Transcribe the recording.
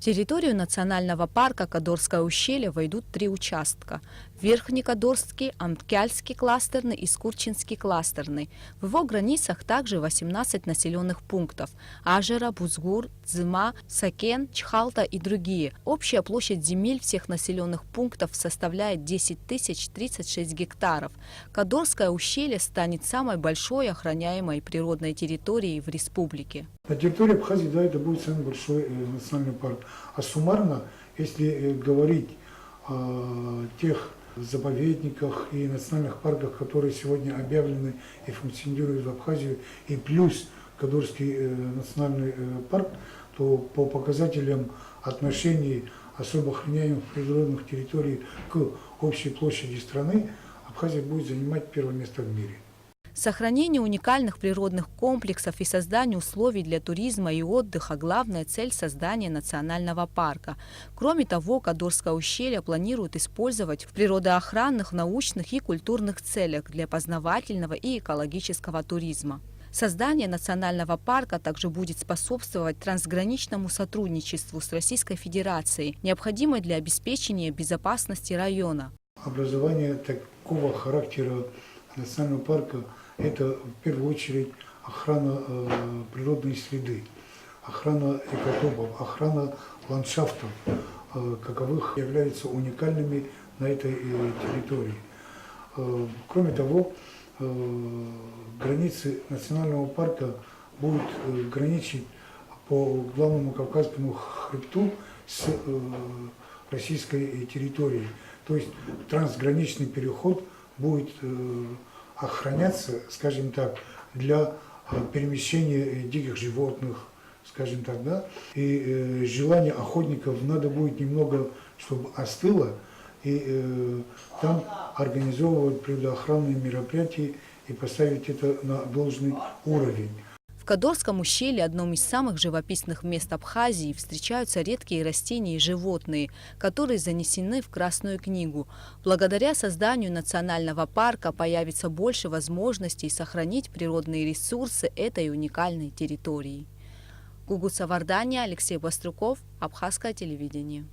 В территорию национального парка Кадорское ущелье войдут 3 участка: Верхнекадорский, Амкяльский кластерный и Скурчинский кластерный. В его границах также 18 населенных пунктов: Ажера, Бузгур, Дзыма, Сакен, Чхалта и другие. Общая площадь земель всех населенных пунктов составляет 10 036 гектаров. Кадорское ущелье станет самой большой охраняемой природной территорией в республике. На территории Абхазии, да, это будет самый большой национальный парк. А суммарно, если говорить о тех заповедниках и национальных парках, которые сегодня объявлены и функционируют в Абхазии, и плюс Кадорский национальный парк, то по показателям отношений особо охраняемых природных территорий к общей площади страны, Абхазия будет занимать первое место в мире. Сохранение уникальных природных комплексов и создание условий для туризма и отдыха – главная цель создания национального парка. Кроме того, Кадорское ущелье планируют использовать в природоохранных, научных и культурных целях для познавательного и экологического туризма. Создание национального парка также будет способствовать трансграничному сотрудничеству с Российской Федерацией, необходимой для обеспечения безопасности района. Образование такого характера национального парка – это в первую очередь охрана природной среды, охрана экотопов, охрана ландшафтов, каковых являются уникальными на этой территории. Кроме того, границы национального парка будут граничить по главному Кавказскому хребту с российской территорией. То есть трансграничный переход будет охраняться, скажем так, для перемещения диких животных, скажем так, да. И желание охотников надо будет немного, чтобы остыло, и там организовывать природоохранные мероприятия и поставить это на должный уровень. В Кадорском ущелье, одном из самых живописных мест Абхазии, встречаются редкие растения и животные, которые занесены в Красную книгу. Благодаря созданию национального парка появится больше возможностей сохранить природные ресурсы этой уникальной территории. Гугуца Вардания, Алексей Баструков, Абхазское телевидение.